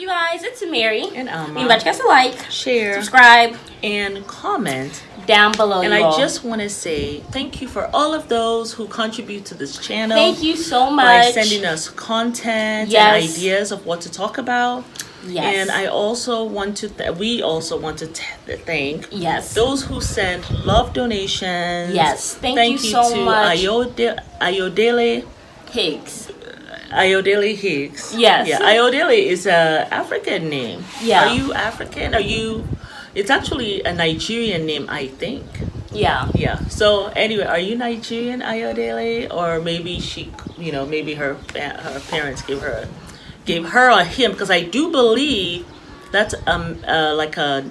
You guys, it's Mary. And We invite you guys to like, share, subscribe, and comment down below. And I just want to say thank you for all of those who contribute to this channel. Thank you so much. By sending us content and ideas of what to talk about. Yes. And I also want to, we also want to thank those who sent love donations. Yes. Thank you so much. Ayodele Higgs. Ayodele Higgs. Yes. Yeah. Ayodele is a African name. Yeah. Are you African? Are you? It's actually a Nigerian name, I think. Yeah. Yeah. So anyway, are you Nigerian, Ayodele, or maybe she, maybe her parents gave her or him? Because I do believe that's like a,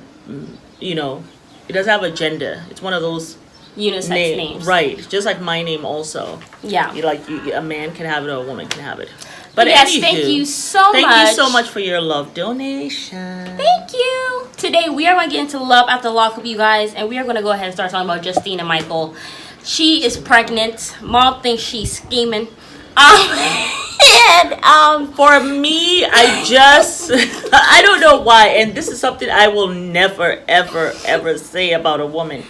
it does have a gender. It's one of those unisex names, right? Just like my name also. Yeah. A man can have it or a woman can have it. But yes, anywho, thank you so much. Thank you so much for your love donation. Thank you. Today we are going to get into love after lockup, you guys, and we are going to go ahead and start talking about Justine and Michael. She is pregnant. Mom thinks she's scheming. For me, I don't know why, and this is something I will never, ever, ever say about a woman.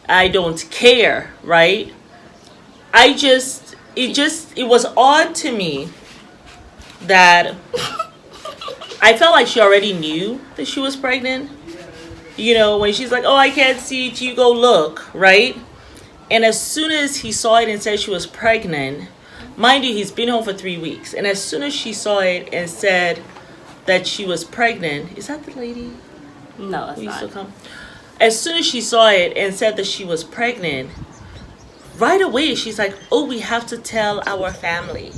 I don't care, right? It was odd to me that I felt like she already knew that she was pregnant. When she's like, oh, I can't see it, you go look, right? And as soon as he saw it and said she was pregnant, mind you, he's been home for 3 weeks. And as soon as she saw it and said that she was pregnant, is that the lady? No, that's not. To come? As soon as she saw it and said that she was pregnant, right away she's like, oh, we have to tell our family.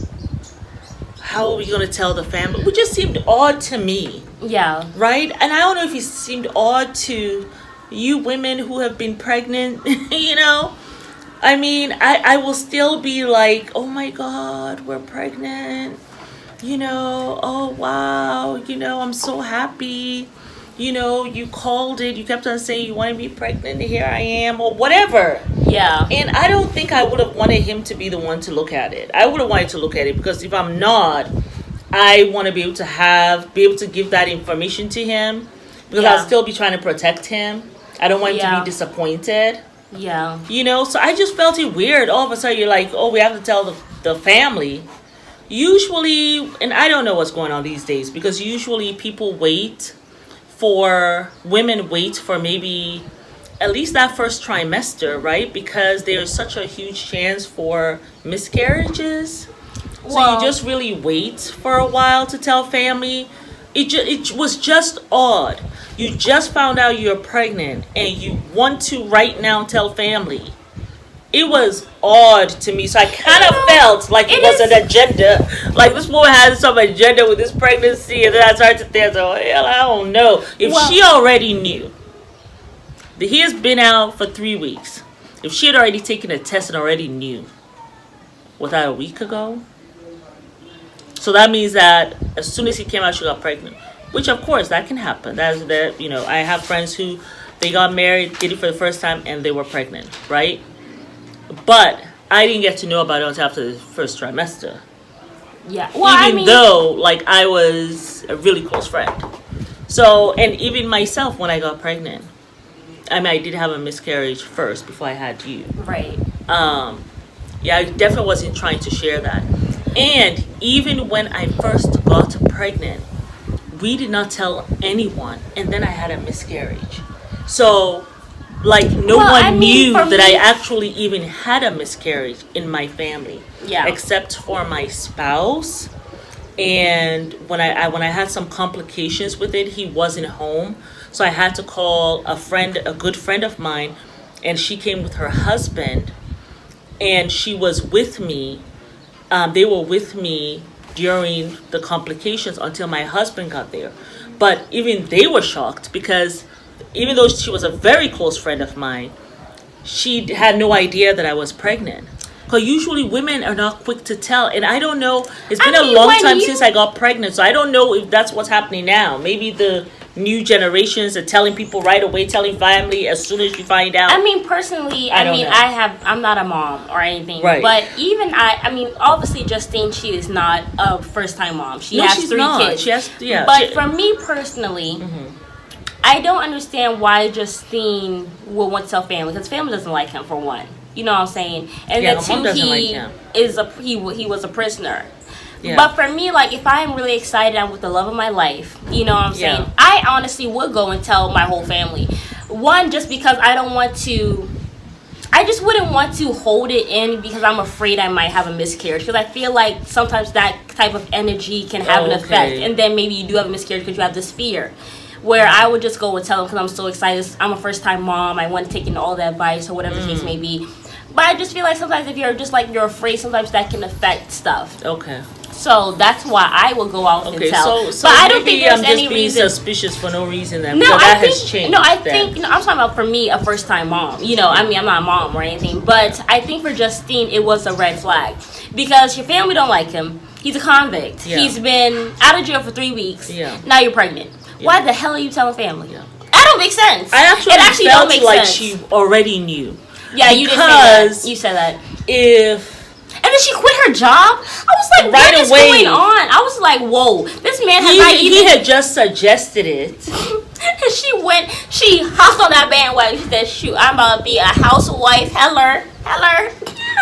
How are we going to tell the family? It just seemed odd to me. Yeah. Right? And I don't know if it seemed odd to you women who have been pregnant, I mean, I will still be like, oh my God, we're pregnant. Oh wow, I'm so happy. You called it, you kept on saying you want to be pregnant, here I am, or whatever. Yeah. And I don't think I would have wanted him to be the one to look at it. I would have wanted to look at it because if I'm not, I want to be able to give that information to him because I'll still be trying to protect him. I don't want him to be disappointed. Yeah. So I just felt it weird. All of a sudden you're like, oh, we have to tell the family. Usually, and I don't know what's going on these days because usually women wait for maybe at least that first trimester, right? Because there's such a huge chance for miscarriages. So you just really wait for a while to tell family. It was just odd. You just found out you're pregnant and you want to right now tell family. It was odd to me. So I kind of felt like it was an agenda. Like this woman has some agenda with this pregnancy. And then I started to think, I don't know. If she already knew that he has been out for 3 weeks. If she had already taken a test and already knew. Was that a week ago? So that means that as soon as he came out, she got pregnant. Which, of course, that can happen. I have friends who, they got married, did it for the first time, and they were pregnant, right? But I didn't get to know about it until after the first trimester. Yeah. Well, though, I was a really close friend. So, and even myself, when I got pregnant, I did have a miscarriage first before I had you. Right. I definitely wasn't trying to share that. And even when I first got pregnant, we did not tell anyone. And then I had a miscarriage. So, no one knew that I actually even had a miscarriage in my family. Yeah. Except for my spouse. And when I had some complications with it, he wasn't home. So I had to call a good friend of mine. And she came with her husband. And she was with me. They were with me during the complications until my husband got there. But even they were shocked because even though she was a very close friend of mine, she had no idea that I was pregnant. Because usually women are not quick to tell. And I don't know. It's been a long time since I got pregnant. So I don't know if that's what's happening now. Maybe the new generations and telling people right away, telling family as soon as you find out? I mean, personally, I'm not a mom or anything. Right. But even I mean, obviously, Justine, she is not a first-time mom. She has she's 3 not. kids. She has, yeah. But for me personally, I don't understand why Justine would want to tell family, because family doesn't like him, for one. You know what I'm saying? And Yeah, then my mom two, doesn't like he him. he was a prisoner. Yeah. But for me, like, if I am really excited, I'm with the love of my life, you know what I'm saying? Yeah. I honestly would go and tell my whole family. One, just because I just wouldn't want to hold it in, because I'm afraid I might have a miscarriage. Because I feel like sometimes that type of energy can have an effect. And then maybe you do have a miscarriage because you have this fear. Where I would just go and tell them, because I'm so excited. I'm a first-time mom. I want to take in all the advice or whatever the case may be. But I just feel like sometimes if you're just like, you're afraid, sometimes that can affect stuff. Okay. So that's why I will go out and tell. So but I don't think there's I'm any just being reason. suspicious for no reason. Then No, that I think has changed. no, I think I'm talking about, for me, a first time mom. You know, I mean, I'm not a mom or anything, but I think for Justine it was a red flag, because your family don't like him. He's a convict. Yeah. He's been out of jail for 3 weeks. Yeah. Now you're pregnant. Yeah. Why the hell are you telling family? Yeah. That don't make sense. It actually don't felt make like sense. she already knew. Yeah, you did say that. You said that. And then she quit her job. I was like, right what is away. going on? I was like, whoa, this man has not even. He had just suggested it. And she hopped on that bandwagon. She said, shoot, I'm about to be a housewife. Heller. I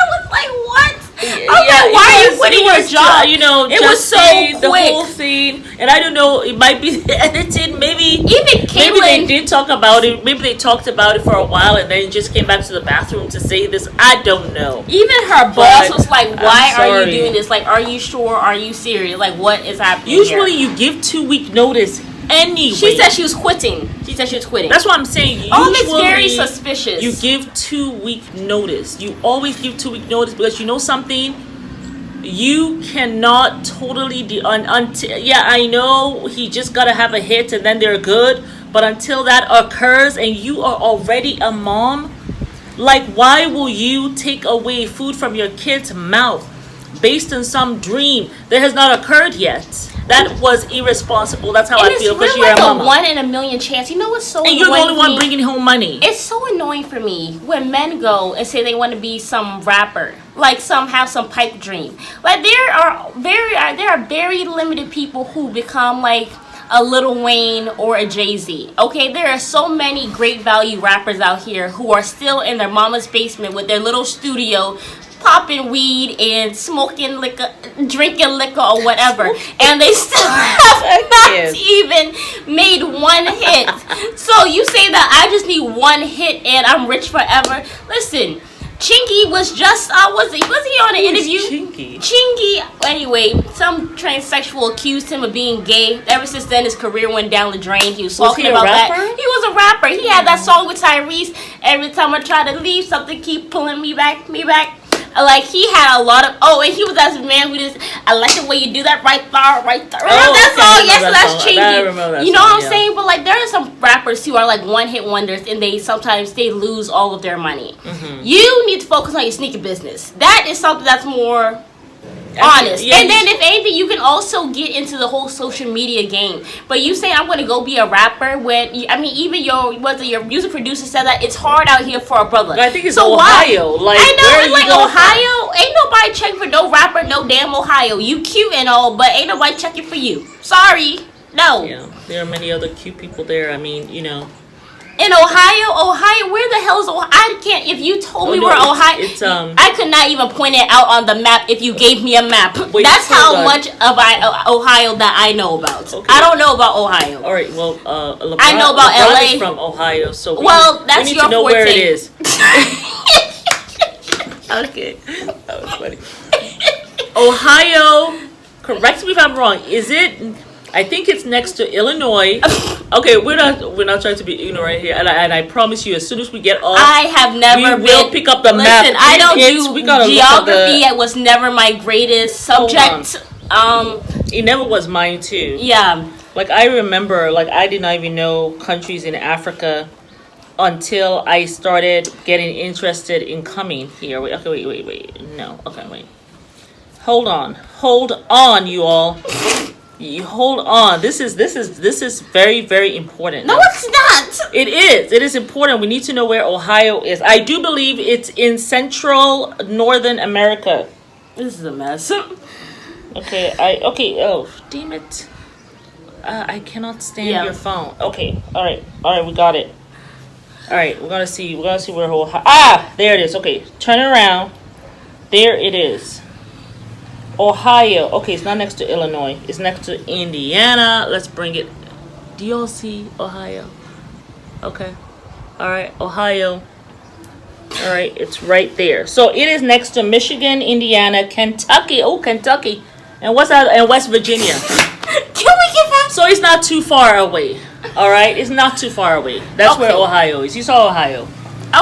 was like, what? Why are you quitting your job? You know, it was so quick. The whole thing, and I don't know, it might be edited. Maybe they did talk about it. Maybe they talked about it for a while and then just came back to the bathroom to say this. I don't know. Even her boss was like, "Why are you doing this? Like, are you sure? Are you serious? Like, what is happening?" Usually, you give 2-week notice. Anyway, she said she was quitting. That's what I'm saying. Oh, it's very suspicious. You give 2-week notice. You always give 2-week notice, because you know something. You cannot totally until I know he just gotta have a hit and then they're good. But until that occurs and you are already a mom, like, why will you take away food from your kid's mouth based on some dream that has not occurred yet? That was irresponsible. That's how I feel, because you're like a mama. a 1 in a million chance. You know what's so annoying? And you're the only one bringing home money. It's so annoying for me when men go and say they want to be some rapper, like have some pipe dream. Like there are very limited people who become like a Lil Wayne or a Jay-Z. Okay, there are so many great value rappers out here who are still in their mama's basement with their little studio, popping weed and smoking liquor, drinking liquor or whatever, and they still have not even made one hit. So you say that I just need one hit and I'm rich forever? Listen, Chingy was just was he on an interview? Chingy. Anyway, some transsexual accused him of being gay. Ever since then, his career went down the drain. He was talking about that. He was a rapper. He had that song with Tyrese. Every time I try to leave, something keep pulling me back. Like, he had a lot of, and he was that man who just, I like the way you do that right there. Remember that song? Yes, so that's Chingy. You know what I'm saying? But like, there are some rappers who are like one-hit wonders, and sometimes they lose all of their money. You need to focus on your sneaker business. That is something that's more honest. And then if anything, you can also get into the whole social media game. But you say I'm going to go be a rapper when, even your music producer said that it's hard out here for a brother. I think it's Ohio. Like, I know, it's like Ohio. Ain't nobody checking for no rapper, no damn Ohio. You cute and all, but ain't nobody checking for you. Sorry. No. Yeah, there are many other cute people there. I mean, you know. In Ohio, where the hell is Ohio? I can't. If you told me where Ohio, I could not even point it out on the map if you gave me a map. That's how much of Ohio that I know about. Okay. I don't know about Ohio. All right. Well, I know about LA. Is from Ohio, so that's we need your to know forte. where it is. Okay, that was funny. Ohio. Correct me if I'm wrong. Is it? I think it's next to Illinois. Okay, we're not trying to be ignorant here, and I promise you, as soon as we get off, I have never will pick up the map. Listen, I don't do geography. It was never my greatest subject. It never was mine too. Yeah. Like, I remember, like, I did not even know countries in Africa until I started getting interested in coming here. Wait. No. Okay, wait. Hold on, you all. You hold on. This is very, very important. No, it's not. It is. It is important. We need to know where Ohio is. I do believe it's in central northern America. This is a mess. Okay. Oh, damn it. I cannot stand your phone. Okay. All right. We got it. All right. We're gonna see where Ohio. There it is. Okay. Turn around. There it is. Ohio. Okay, it's not next to Illinois. It's next to Indiana. Let's bring it. Do y'all see Ohio? Okay. All right, Ohio. All right, it's right there. So it is next to Michigan, Indiana, Kentucky. Oh, Kentucky. And what's that? And West Virginia. Can we get back? So it's not too far away. All right, it's not too far away. That's where Ohio is. You saw Ohio.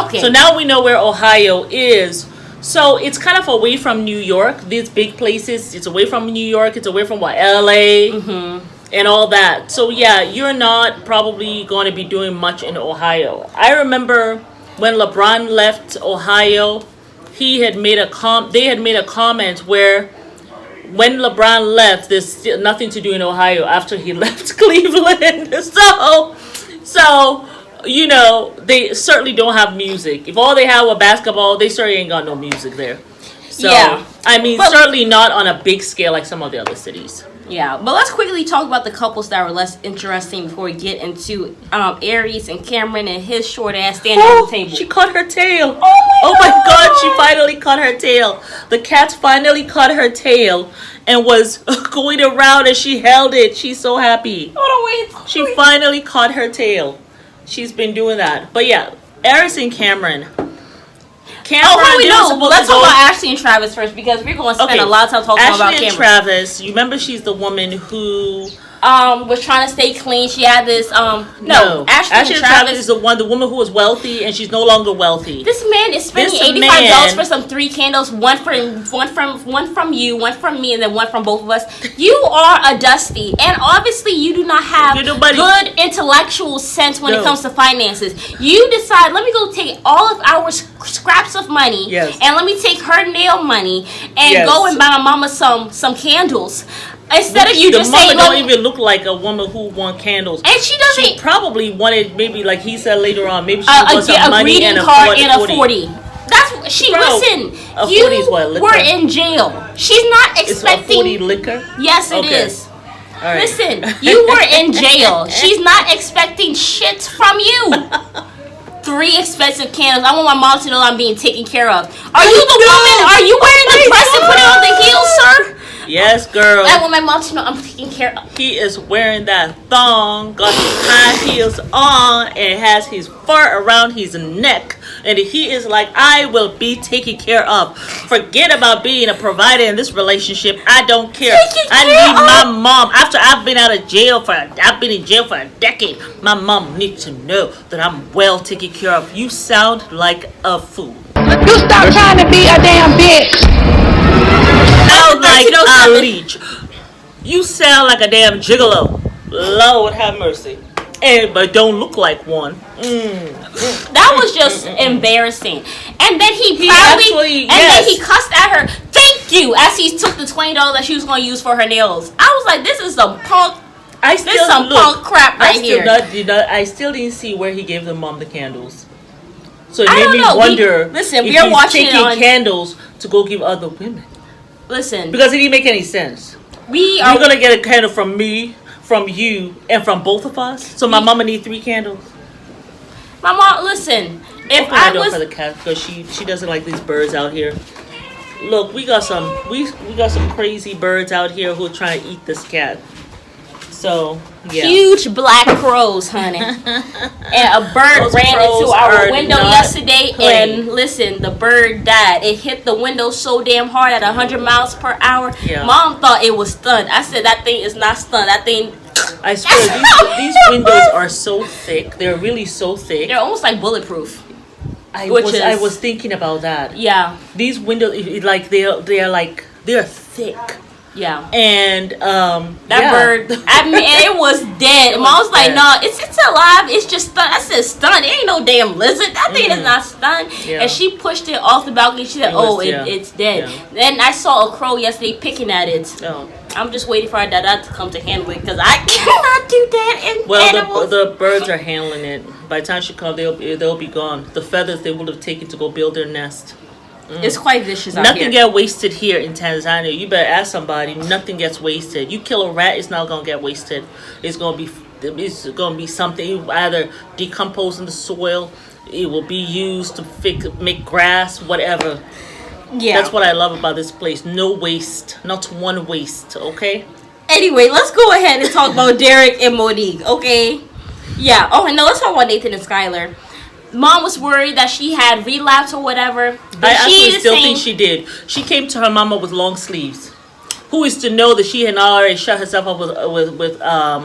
Okay. So now we know where Ohio is. So it's kind of away from New York, these big places. It's away from New York. It's away from LA and all that. So yeah, you're not probably going to be doing much in Ohio. I remember when LeBron left Ohio, they had made a comment where when LeBron left, there's still nothing to do in Ohio after he left Cleveland. So you know, they certainly don't have music. If all they have were basketball, they certainly ain't got no music there. So, yeah. I mean, certainly not on a big scale like some of the other cities. Yeah, but let's quickly talk about the couples that were less interesting before we get into Aries and Cameron and his short ass standing on the table. She cut her tail. Oh my God, she finally cut her tail. The cat finally cut her tail and was going around and she held it. She's so happy. Wait. She finally caught her tail. She's been doing that. But yeah, Aries and Cameron. Let's talk about Ashley and Travis first because we're going to spend a lot of time talking about Cameron. Ashley and Travis, you remember she's the woman who was trying to stay clean. She had this Ashley and Travis is the woman who was wealthy and she's no longer wealthy. This man is spending $85 for some 3 candles, one from you, one from me, and then one from both of us. You are a Dusty, and obviously you do not have good intellectual sense when it comes to finances. You decide, let me go take all of our scraps of money and let me take her nail money and go and buy my mama some candles. Instead of you just saying, don't even look like a woman who want candles, and she doesn't. She probably wanted, maybe like he said later on, maybe she wants some money and a 40. That's what she listen. A 40 is what, liquor? Were in jail. She's not expecting. Is a 40 liquor? Yes, it is. All right. Listen, you were in jail. She's not expecting shit from you. 3 expensive candles. I want my mom to know I'm being taken care of. Are you the woman? Are you wearing the dress and putting on the heels, sir? Yes, girl. I want my mom to know I'm taking care of. He is wearing that thong, got his high heels on, and has his fur around his neck. And he is like, I will be taken care of. Forget about being a provider in this relationship. I don't care. I need my mom. After I've been in jail for a decade, my mom needs to know that I'm well taken care of. You sound like a fool. You stop trying to be a damn bitch. Sound like a leech. You sound like a damn gigolo. Lord have mercy. But don't look like one. That was just embarrassing. And then then he cussed at her. Thank you, as he took the $20 that she was going to use for her nails. I was like, this is some punk. Punk crap here. I still didn't see where he gave the mom the candles. So it made me wonder. Listen, we are watching taking candles to go give other women. Listen, because it didn't make any sense. You're gonna get a candle from me, from you, and from both of us. So my mama need 3 candles. My mom, listen. If I was for the cat, because she doesn't like these birds out here. Look, we got some crazy birds out here who are trying to eat this cat. So yeah. Huge black crows, honey. And a bird ran into our window yesterday. And listen, the bird died. It hit the window so damn hard at 100 miles per hour. Yeah. Mom thought it was stunned. I said that thing is not stunned. That thing. I swear these windows are so thick. They're really so thick. They're almost like bulletproof. I was thinking about that. Yeah. These windows, like they're thick. Yeah. And that bird, I mean, it was dead. Mom was like, no, it's alive. It's just stunned. I said stunned. It ain't no damn lizard. That thing is not stunned. Yeah. And she pushed it off the balcony. She said, it's dead. Yeah. Then I saw a crow yesterday picking at it. Oh. I'm just waiting for our dad to come to handle it because I cannot do that in animals. The birds are handling it. By the time she comes, they'll be gone. The feathers they would have taken to go build their nest. It's quite vicious out Nothing here. get wasted here in Tanzania. You better ask somebody. Nothing gets wasted. You kill a rat, it's not gonna get wasted. It's gonna be something. It will either decompose in the soil. It will be used to make grass, whatever. Yeah. That's what I love about this place. No waste. Not one waste, okay? Anyway, let's go ahead and talk about Derek and Monique, okay? Yeah. Oh, and no, let's talk about Nathan and Skyler. Mom was worried that she had relapse or whatever. But I actually still think she did. She came to her mama with long sleeves. Who is to know that she had already shut herself up with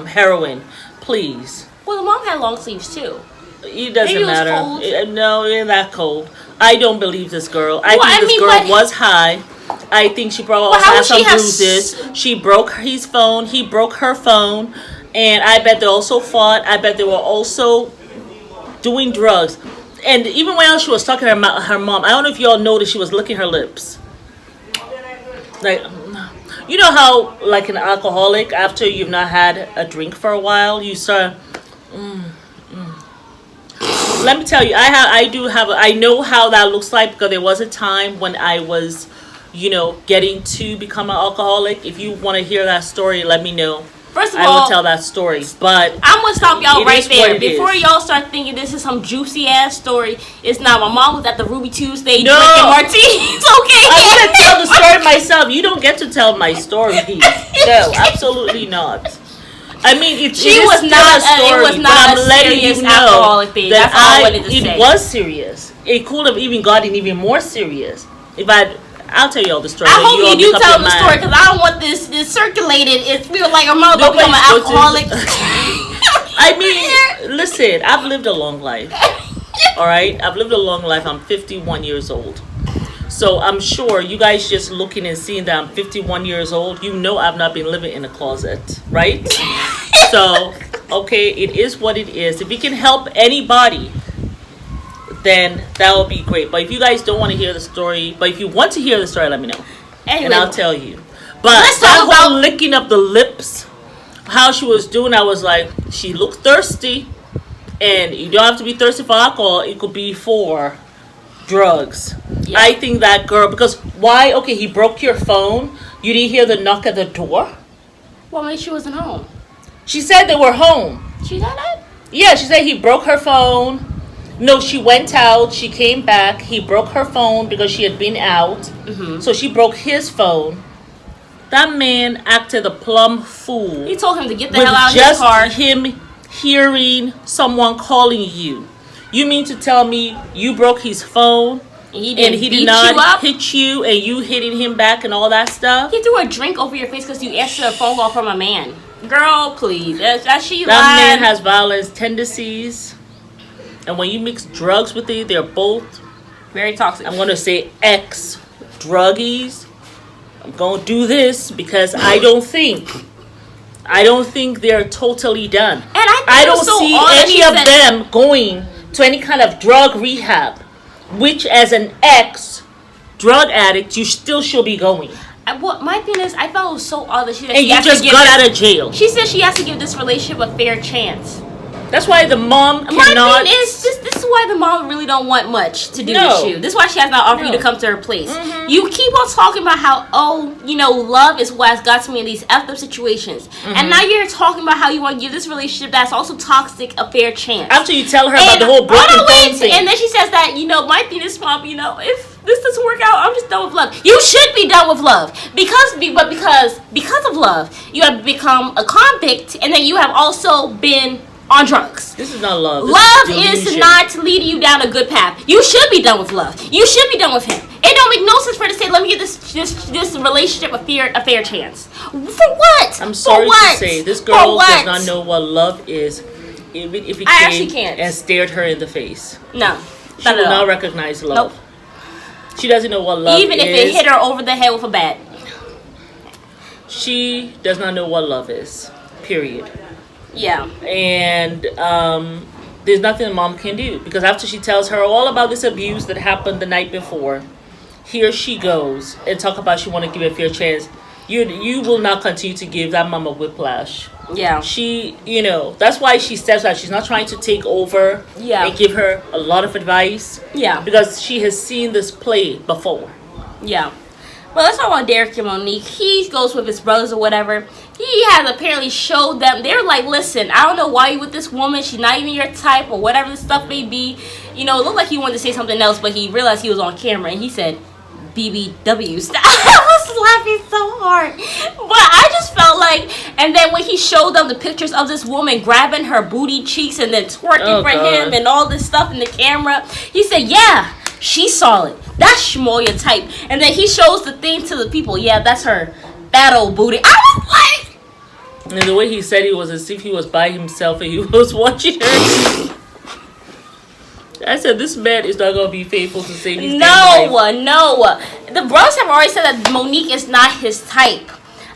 heroin? Please. Well, the mom had long sleeves too. It doesn't Maybe it was matter. cold. No, it ain't that cold. I don't believe this girl. I think this girl was high. I think she probably had some bruises. She broke his phone. He broke her phone. And I bet they also fought. I bet they were also doing drugs. And even while she was talking to her mom, I don't know if y'all noticed she was licking her lips. Like, you know how, like an alcoholic, after you've not had a drink for a while, you start... Let me tell you, I know how that looks like because there was a time when I was, getting to become an alcoholic. If you want to hear that story, let me know. First of I all, will tell that story. But I'm gonna stop y'all right there before is. y'all start thinking this is some juicy ass story. It's not. My mom was at the Ruby Tuesday drinking No. martinis. Okay, I want to tell the story myself. You don't get to tell my story. No, absolutely not. I mean, it was not a story. It was not but a I'm letting serious you know alcoholic thing. That's all I wanted to say. It was serious. It could have even gotten even more serious if I'll tell you all the story. I hope you do tell the story because I don't want this circulated. It's feel like I'm about to become an alcoholic. I mean, listen, I've lived a long life. All right, I've lived a long life. I'm 51 years old. So I'm sure you guys just looking and seeing that I'm 51 years old, I've not been living in a closet, right? So, okay, it is what it is. If it can help anybody, then that would be great. But if you guys don't want to hear the story, but if you want to hear the story, let me know. Anyway, and I'll tell you. But that whole licking up the lips, how she was doing, I was like, she looked thirsty. And you don't have to be thirsty for alcohol. It could be for drugs. Yeah. I think that girl, because why? Okay, he broke your phone. You didn't hear the knock at the door? Well, maybe she wasn't home. She said they were home. She said that? Yeah, she said he broke her phone. No, she went out. She came back. He broke her phone because she had been out. Mm-hmm. So she broke his phone. That man acted a plumb fool. He told him to get the hell out of his car. Just him hearing someone calling you. You mean to tell me you broke his phone and he did not hit you and you hitting him back and all that stuff? He threw a drink over your face because you answered a phone call from a man. Girl, please. That man has violence tendencies. And when you mix drugs with it, they're both very toxic. I'm going to say ex-druggies. I'm going to do this because I don't think they're totally done. And I don't see any of them going to any kind of drug rehab, which as an ex-drug addict, you still should be going. My thing is, I felt it was so odd that she just got out of jail. She said she has to give this relationship a fair chance. That's why the mom cannot... My thing is, this is why the mom really don't want much to do with you. This is why she has not offered you to come to her place. Mm-hmm. You keep on talking about how, love is what has got me in these effed up situations. Mm-hmm. And now you're talking about how you want to give this relationship that's also toxic a fair chance. After you tell her about the whole broken phone thing. And then she says that, my thing is, Mom, if this doesn't work out, I'm just done with love. You should be done with love. Because of love, you have become a convict, and then you have also been on drugs. This is not love. Love is not leading you down a good path. You should be done with love. You should be done with him. It don't make no sense for her to say, let me give this relationship a fair chance. For what? I'm sorry to say, this girl does not know what love is. If he came and stared her in the face. No. She will not recognize love. Nope. She doesn't know what love is. Even if it hit her over the head with a bat. She does not know what love is. Period. Yeah. And there's nothing mom can do. Because after she tells her all about this abuse that happened the night before, here she goes and talk about she want to give it a fair chance. you will not continue to give that mama whiplash. Yeah. She, that's why she steps out. She's not trying to take over and give her a lot of advice. Yeah. Because she has seen this play before. Yeah. Well, let's talk about Derek and Monique. He goes with his brothers or whatever. He has apparently showed them. They're like, listen, I don't know why you with this woman. She's not even your type or whatever the stuff may be. It looked like he wanted to say something else, but he realized he was on camera and he said, BBW style. I was laughing so hard. But I just felt like, and then when he showed them the pictures of this woman grabbing her booty cheeks and then twerking for him and all this stuff in the camera, he said, yeah, she's solid. That's Shmoya type. And then he shows the thing to the people. Yeah, that's her. That old booty. I was like... And the way he said it was as if he was by himself and he was watching her. I said, this man is not going to be faithful to save his life. No. The brothers have already said that Monique is not his type.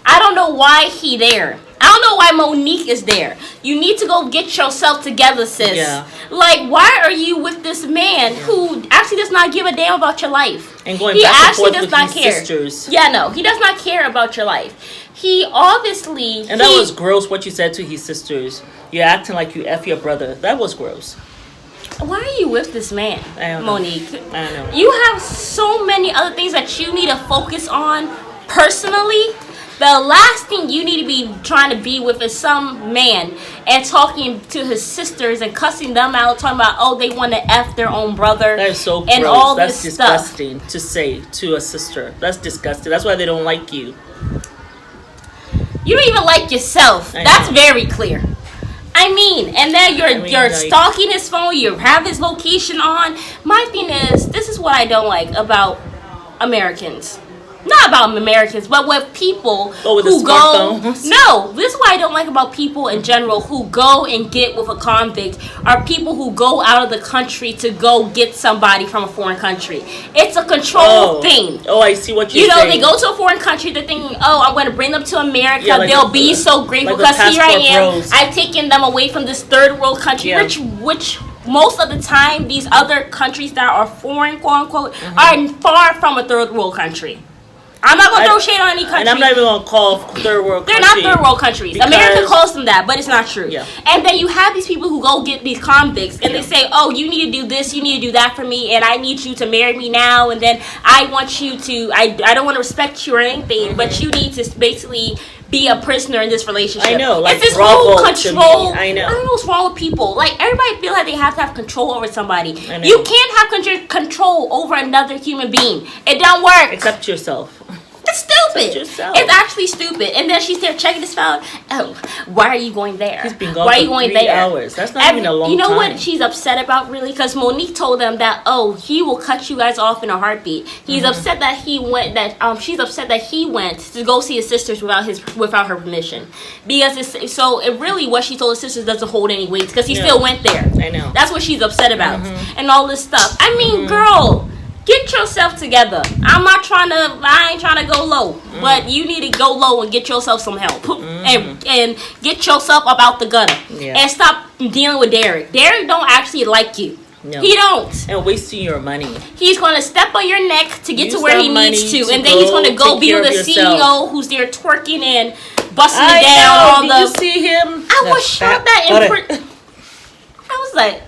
I don't know why he there. I don't know why Monique is there. You need to go get yourself together, sis. Yeah. Like, why are you with this man who actually does not give a damn about your life? And going back and forth with his sisters. Yeah, no. He does not care about your life. He obviously... And that was gross what you said to his sisters. You're acting like you F your brother. That was gross. Why are you with this man, Monique? I don't know. You have so many other things that you need to focus on personally. The last thing you need to be trying to be with is some man and talking to his sisters and cussing them out, talking about, oh, they want to F their own brother. That is so and gross. all That's this disgusting stuff. To say to a sister. That's disgusting. That's why they don't like you. You don't even like yourself. That's very clear. And then you're stalking his phone. You have his location on. My thing is, this is what I don't like about Americans. Not about Americans, but with people who go. No, this is what I don't like about people in general who go and get with a convict are people who go out of the country to go get somebody from a foreign country. It's a control thing. Oh, I see what you're saying. They go to a foreign country, they're thinking, oh, I'm going to bring them to America. Yeah, like they'll be so grateful because here I am. I've taken them away from this third world country, which most of the time, these other countries that are foreign, quote unquote, are far from a third world country. I'm not going to throw shade on any country. And I'm not even going to call third world countries. They're not third world countries. America calls them that, but it's not true. Yeah. And then you have these people who go get these convicts, and they say, oh, you need to do this, you need to do that for me, and I need you to marry me now, and then I want you to, I don't want to respect you or anything, but you need to basically be a prisoner in this relationship. I know, like, it's this whole control. I know. I don't know what's wrong with people. Like, everybody feel like they have to have control over somebody. I know. You can't have control over another human being. It don't work. Except yourself. It's stupid. It's actually stupid. And then she's there checking his phone. Oh, why are you going there? He's been gone why are you going 3 hours. That's not even a long time. You know what she's upset about, really? Because Monique told them that, oh, he will cut you guys off in a heartbeat. He's upset that he went. She's upset that he went to go see his sisters without her permission. Because it really what she told his sisters doesn't hold any weight because he still went there. I know. That's what she's upset about, and all this stuff. I mean, girl. Get yourself together. I ain't trying to go low. But you need to go low and get yourself some help. And get yourself up out the gutter. Yeah. And stop dealing with Derek. Derek don't actually like you. No. He don't. And wasting your money. He's going to step on your neck to get to where he needs to. And then he's going to go be with the CEO who's there twerking and busting it down. Did you see him? I was shocked that I was like...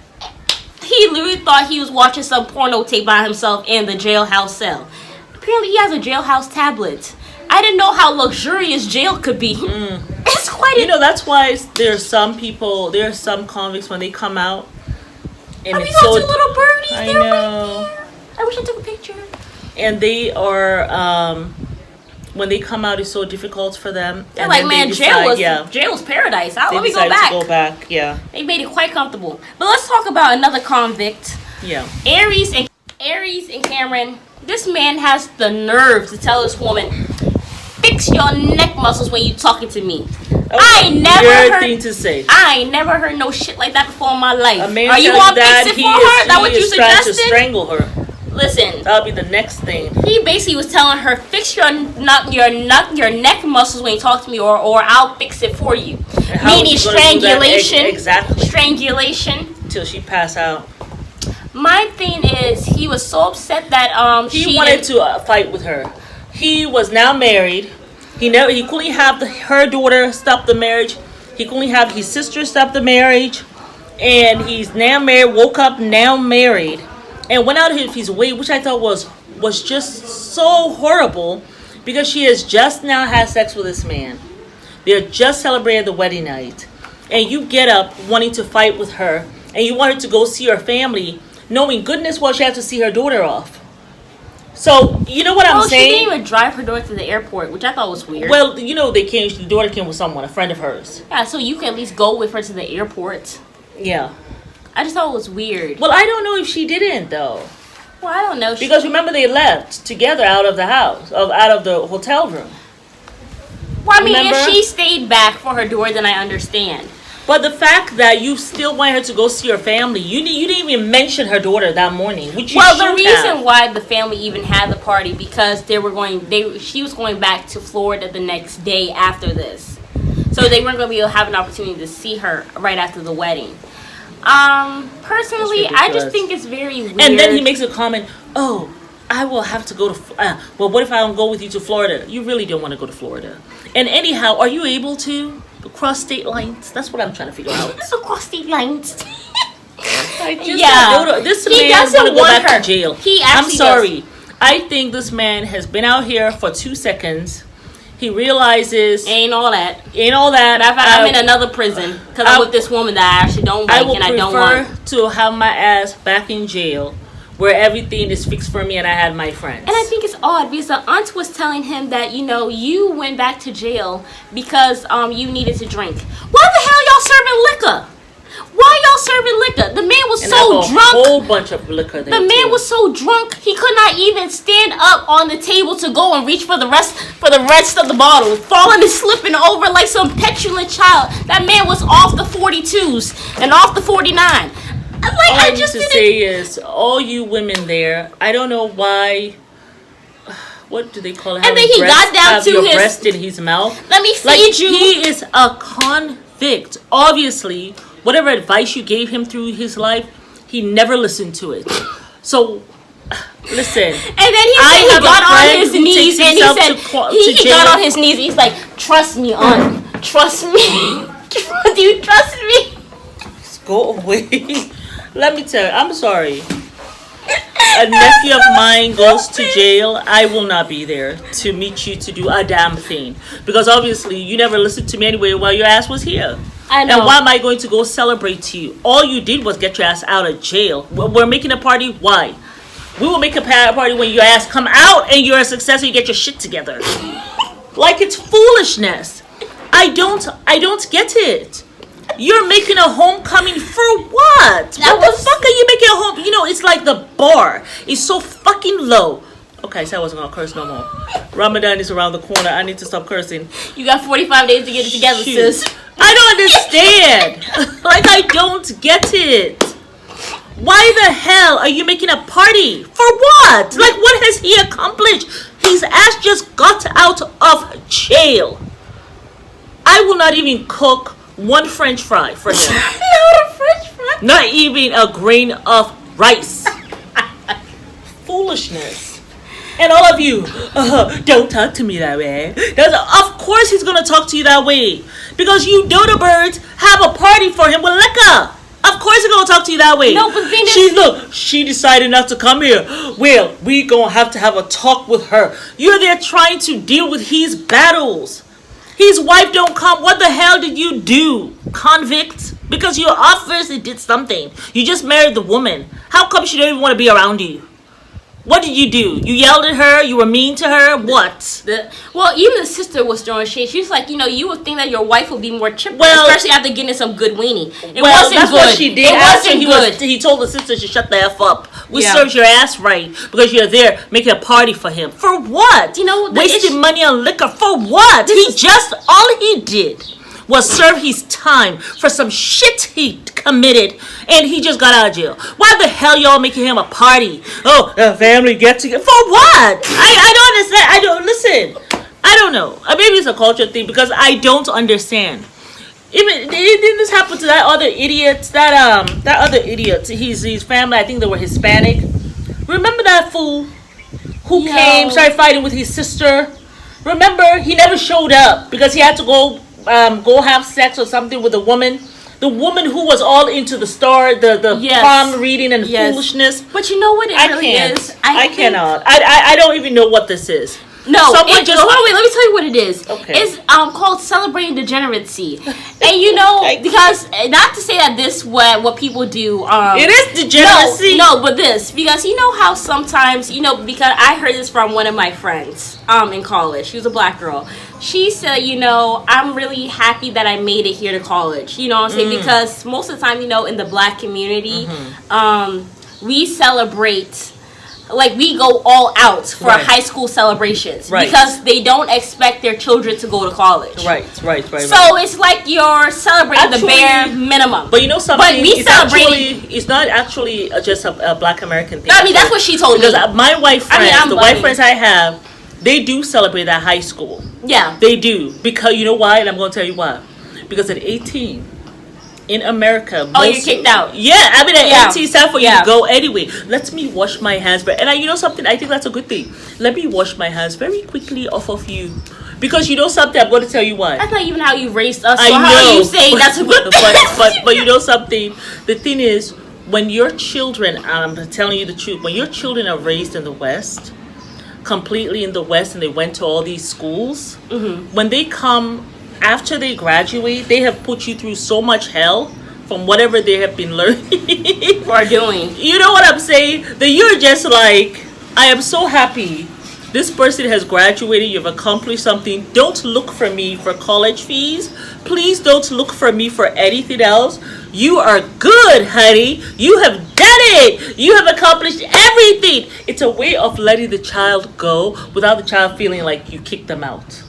He literally thought he was watching some porno tape by himself in the jailhouse cell. Apparently, he has a jailhouse tablet. I didn't know how luxurious jail could be. It's quite. That's why there are some convicts when they come out. And it's so two little birdies. I know. Right there. I wish I took a picture. And they are. When they come out, it's so difficult for them. They're like, man, jail was paradise. Let me go back. To go back, yeah. They made it quite comfortable. But let's talk about another convict. Yeah. Aries and Cameron. This man has the nerve to tell this woman, fix your neck muscles when you talking to me. I ain't never heard no shit like that before in my life. A man are you gonna fix it for her? That what you suggested? To strangle her. Listen, that'll be the next thing. He basically was telling her, fix your neck muscles when you talk to me, or I'll fix it for you. Meaning strangulation. Exactly. Strangulation. Till she pass out. My thing is, he was so upset that he wanted to fight with her. He was now married. He couldn't have her daughter stop the marriage. He couldn't have his sister stop the marriage. And he's now married, woke up now married, and went out of his way, which I thought was just so horrible, because she has just now had sex with this man. They're just celebrating the wedding night, and you get up wanting to fight with her, and you want her to go see her family, knowing goodness well she had to see her daughter off. So, you know what I'm saying? She didn't even drive her daughter to the airport, which I thought was weird. Well, you know, the daughter came with someone, a friend of hers. Yeah, so you can at least go with her to the airport. Yeah. I just thought it was weird. Well, I don't know if she didn't, though. Well, I don't know. Because remember, they left together out of the house, out of the hotel room. Well, I mean, if she stayed back for her daughter, then I understand. But the fact that you still want her to go see her family, you didn't even mention her daughter that morning, which you should have. Well, the reason why the family even had the party, because she was going back to Florida the next day after this. So they weren't going to be able to have an opportunity to see her right after the wedding. Personally, I just think it's very weird. And then he makes a comment, oh, I will have to go to... well, what if I don't go with you to Florida? You really don't want to go to Florida. And anyhow, are you able to cross state lines? That's what I'm trying to figure out. Cross state lines. This man doesn't want to go back to jail. I'm sorry. I think this man has been out here for 2 seconds. He realizes ain't all that. I'm in another prison because I'm with this woman that I actually don't like and I don't want. I would prefer to have my ass back in jail, where everything is fixed for me and I had my friends. And I think it's odd because the aunt was telling him that you went back to jail because you needed to drink. Why the hell y'all serving liquor? Why y'all serving liquor? The man was so drunk. A whole bunch of liquor there. The man was so drunk he could not even stand up on the table to go and reach for the rest of the bottle, falling and slipping over like some petulant child. That man was off the 42s and off the 49. All I just need to say is, all you women there, I don't know why. What do they call it? And then he got down to his breast in his mouth. Let me feed you. He is a convict. Obviously, whatever advice you gave him through his life, he never listened to it. So, listen. And then he got on his knees and he said, he got on his knees. He's like, trust me, aunt. Trust me. Do you trust me? Just go away. Let me tell you, I'm sorry. A nephew of mine goes to jail, I will not be there to meet you to do a damn thing. Because obviously, you never listened to me anyway while your ass was here. I know. And why am I going to go celebrate to you? All you did was get your ass out of jail. We're making a party. Why? We will make a party when your ass come out and you're a success and you get your shit together. Like it's foolishness. I don't get it. You're making a homecoming for what? What the fuck are you making a home? You know, it's like the bar is so fucking low. Okay, so I wasn't gonna curse no more. Ramadan is around the corner. I need to stop cursing. You got 45 days to get it together, sis. I don't understand. Like, I don't get it. Why the hell are you making a party? For what? Like, what has he accomplished? His ass just got out of jail. I will not even cook one French fry for him. Not a French fry? Not even a grain of rice. Foolishness. And all of you, don't talk to me that way. Of course he's going to talk to you that way. Because you dodo birds have a party for him with liquor. Of course he's going to talk to you that way. No, but Venus... she decided not to come here. Well, we going to have a talk with her. You're there trying to deal with his battles. His wife don't come. What the hell did you do, convict? Because you obviously did something. You just married the woman. How come she don't even want to be around you? What did you do? You yelled at her? You were mean to her? What? Even the sister was throwing shade. She was like, you would think that your wife would be more chipper, especially after getting some good weenie. It wasn't that's good. What she did. It wasn't good. He told the sister to shut the F up. We served your ass right because you're there making a party for him. For what? Wasting money on liquor. For what? All he did was serve his time for some shit he committed, and he just got out of jail. Why the hell y'all making him a party? Oh, a family get together. For what? I don't understand. I don't know. Maybe it's a culture thing because I don't understand. Didn't this happen to that other idiot? That other idiot. His family, I think they were Hispanic. Remember that fool who came, started fighting with his sister? Remember, he never showed up because he had to go have sex or something with a woman. The woman who was all into the palm reading and foolishness. But you know what it really is? I cannot. I don't even know what this is. No, hold on, wait, let me tell you what it is. Okay. It's called celebrating degeneracy. And you know, because, not to say that this what people do. It is degeneracy. No, but this. Because you know how sometimes, because I heard this from one of my friends in college. She was a black girl. She said, I'm really happy that I made it here to college. You know what I'm saying? Because most of the time, in the black community, we celebrate... Like, we go all out for high school celebrations because they don't expect their children to go to college. Right. So it's like you're celebrating the bare minimum. But you know something? But it's not actually just a black American thing. No, I mean, that's what she told me. Because my white friends, the white friends I have, they do celebrate at high school. Yeah. They do. Because, you know why? And I'm going to tell you why. Because at 18... in America, you're kicked out. Yeah, I mean, at 18, it's time for you to go anyway. Let me wash my hands. And you know something? I think that's a good thing. Let me wash my hands very quickly off of you. Because you know something? I'm going to tell you why. That's not even how you raised us. So I know. How are you saying that's a good thing? But you know something? The thing is, when your children, I'm telling you the truth, when your children are raised in the West, completely in the West, and they went to all these schools, when they come... After they graduate, they have put you through so much hell from whatever they have been learning or doing. You know what I'm saying? That you're just like, I am so happy. This person has graduated. You've accomplished something. Don't look for me for college fees. Please don't look for me for anything else. You are good, honey. You have done it. You have accomplished everything. It's a way of letting the child go without the child feeling like you kicked them out.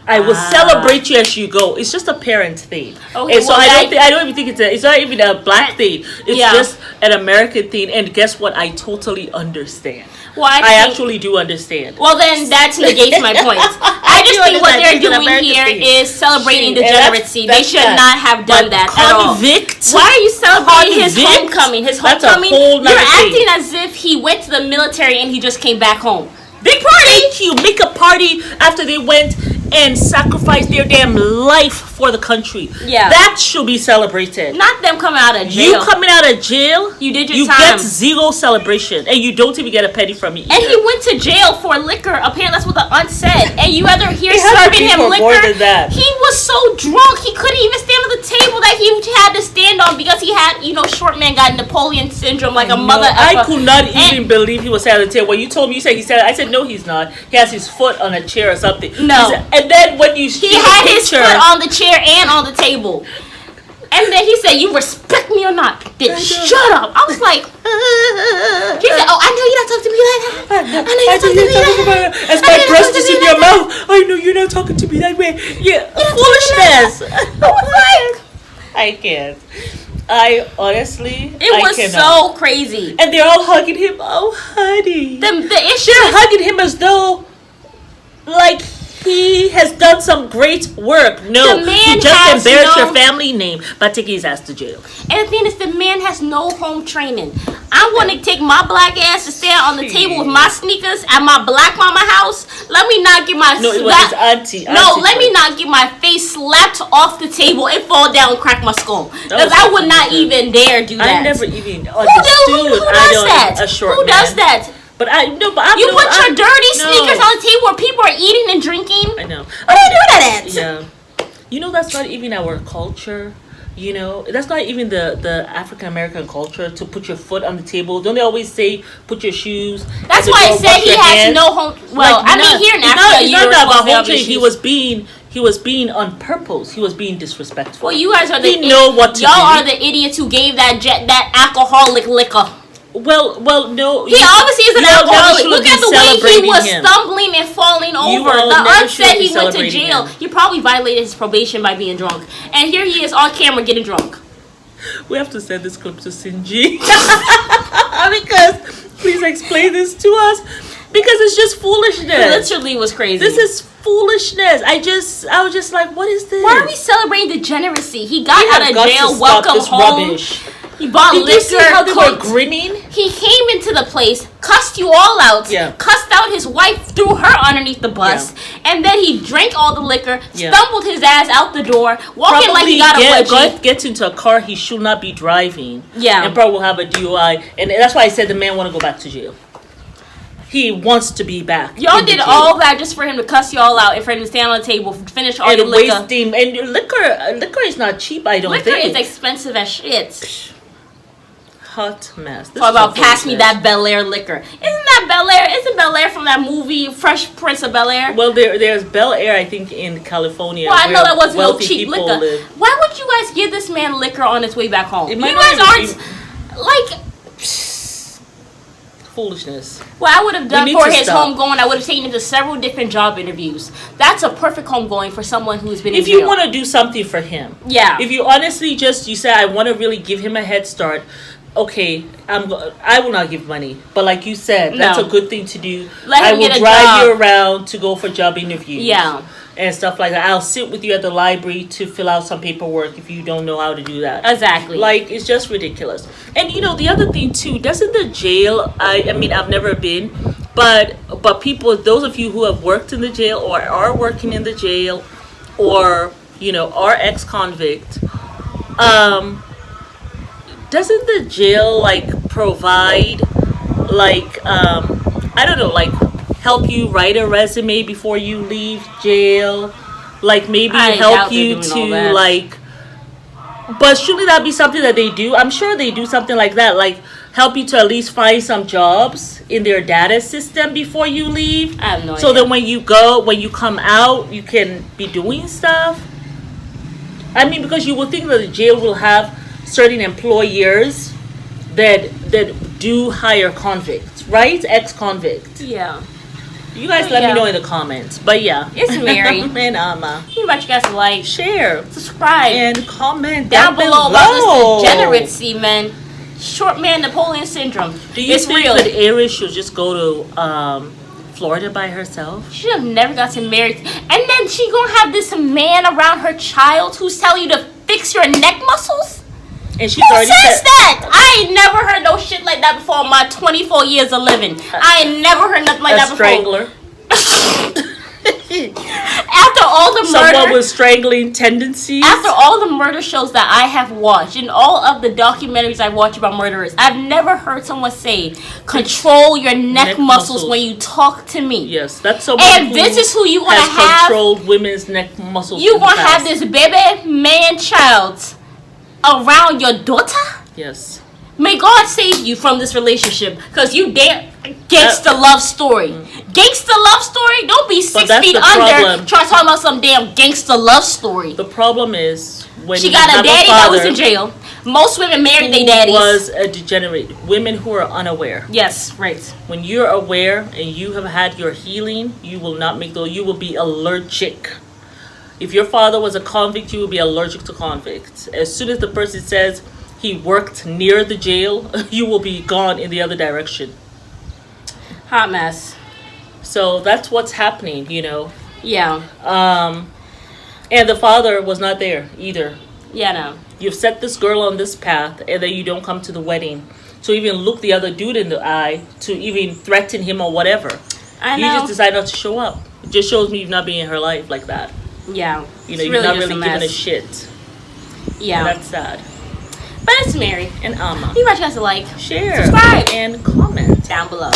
I will celebrate you as you go. It's just a parent thing. Okay, and so I don't even think it's not even a black thing. It's just an American thing. And guess what? I totally understand. Well, I actually do understand. Well, then that negates my point. I just think what they're doing here is celebrating degeneracy. They should not have done that at all. Why are you celebrating his homecoming? His homecoming? You're acting as if he went to the military and he just came back home. Big party! Thank you. Make a party after they went and sacrificed their damn life for the country. Yeah. That should be celebrated. Not them coming out of jail. You coming out of jail? You did your time. You get zero celebration. And you don't even get a penny from me either. And he went to jail for liquor. Apparently that's what the aunt said. And you either hear serving him liquor. More than that. He was so drunk he couldn't even stand on the table that he had to stand on because he had, short man got Napoleon syndrome like a mother. I could not even believe he was sat at the table. When you told me, I said no, he's not. He has his foot on a chair or something. No. And then when you he had his foot on the chair and on the table. And then he said, "You respect me or not? Then shut up." I was like, he said, "Oh, I know you're not talking to me like that. I know you're not talking to me like that. As my breast is in your mouth, I know you're not talking to me that way." Yeah, foolishness. I was like, I can't. I honestly, it was so crazy. And they're all hugging him. Oh, honey. The issue, they're hugging him as though, like, he has done some great work. No, he just embarrassed your family name by taking his ass to jail. And the thing is, the man has no home training. I'm going to take my black ass to stand on the table with my sneakers at my black mama house. Let me not get my it was his auntie. Let me not get my face slapped off the table and fall down and crack my skull. Because I would not even dare do that. I never even understood. Who does that? Who does that? But you put your dirty sneakers on the table where people are eating and drinking. I know. What do you do that at? Yeah. That's not even our culture. That's not even the African American culture to put your foot on the table. Don't they always say put your shoes? That's why I said he has no home. Well, here in Africa, it's not about home training. He was being on purpose. He was being disrespectful. Well, you guys are y'all are the idiots who gave that alcoholic liquor. Well, no. He obviously is an alcoholic. Look at the way he was stumbling and falling over. The aunt said he went to jail. He probably violated his probation by being drunk. And here he is on camera getting drunk. We have to send this clip to Sinji. Because, please explain this to us. Because it's just foolishness. It literally was crazy. This is foolishness. I was just like, what is this? Why are we celebrating degeneracy? He got out of jail. Welcome home. Rubbish. He bought Did liquor. you see how they were cooked. grinning? He came into the place, cussed you all out, Yeah. cussed out his wife, threw her underneath the bus, and then he drank all the liquor, stumbled his ass out the door, walking like he got a wedgie. Gets into a car he should not be driving. Yeah. And probably will have a DUI. And that's why I said the man want to go back to jail. He wants to be back. Y'all did all that just for him to cuss y'all out and for him to stand on the table, finish all and your liquor. wasting, and liquor is not cheap, I don't think. Liquor is expensive as shit. Hot mess. Talk about pass me that Bel Air liquor. Isn't that Bel Air? Isn't Bel Air from that movie Fresh Prince of Bel Air? Well, there's Bel Air, I think, in California. Well, I know that wasn't no cheap people liquor. live. Why would you guys give this man liquor on his way back home? It You might guys not aren't even like. Foolishness. What I would have done need for to his stop. homegoing, I would have taken him to several different job interviews. That's a perfect homegoing for someone who's been in If jail. you want to do something for him, Yeah. If you honestly you say I want to really give him a head start, okay, I will not give money, but like you said, that's a good thing to do. Let him I will get a drive job. you around to go for job interviews. Yeah. And stuff like that. I'll sit with you at the library to fill out some paperwork if you don't know how to do that. Exactly. Like, it's just ridiculous. And the other thing too, doesn't the jail, I mean, I've never been, but people, those of you who have worked in the jail or are working in the jail or, are ex-convict, doesn't the jail provide I don't know, help you write a resume before you leave jail, maybe help you to but shouldn't that be something that they do? I'm sure they do something like that, help you to at least find some jobs in their data system before you leave. I have no so idea. then when you come out, you can be doing stuff. I mean, because you would think that the jail will have certain employers that do hire convicts, right? Ex-convicts. Yeah. You guys let me know in the comments. But yeah. It's Mary. And Amma. You about you guys to like, share, subscribe, and comment down below about this degeneracy, man. Short man Napoleon syndrome. Do you think real. that Aries should just go to Florida by herself? She should have never gotten married. And then she gonna have this man around her child who's telling you to fix your neck muscles? And she's Who already says said that? I ain't never heard no shit like that before in my 24 years of living. I ain't never heard nothing like that before. strangler. After all the murder, Someone with strangling tendencies. after all the murder shows that I have watched and all of the documentaries I watch about murderers, I've never heard someone say, control your neck muscles when you talk to me. Yes, that's someone And this is who you want to have. controlled women's neck muscles. You want to have this baby man child around your daughter? Yes. May God save you from this relationship, because you damn gangsta love story. Gangsta love story? Don't be 6 that's feet the under problem. trying to talk about some damn gangsta love story. The problem is when She you got have a daddy that was father in jail. Most women married who their daddies. was a degenerate. Women who are unaware. Yes, right. When you're aware and you have had your healing, you will not make those. You will be allergic. If your father was a convict, you will be allergic to convicts. As soon as the person says he worked near the jail, you will be gone in the other direction. Hot mess. So that's what's happening, Yeah. And the father was not there either. Yeah, no. You've set this girl on this path, and then you don't come to the wedding to even look the other dude in the eye, to even threaten him or whatever. I know. You just decide not to show up. It just shows me you've not been in her life like that. Yeah. You're It's not just really giving a shit. Yeah. And that's sad. But it's Mary. And Amma. You guys to like, Share. subscribe, and comment down below.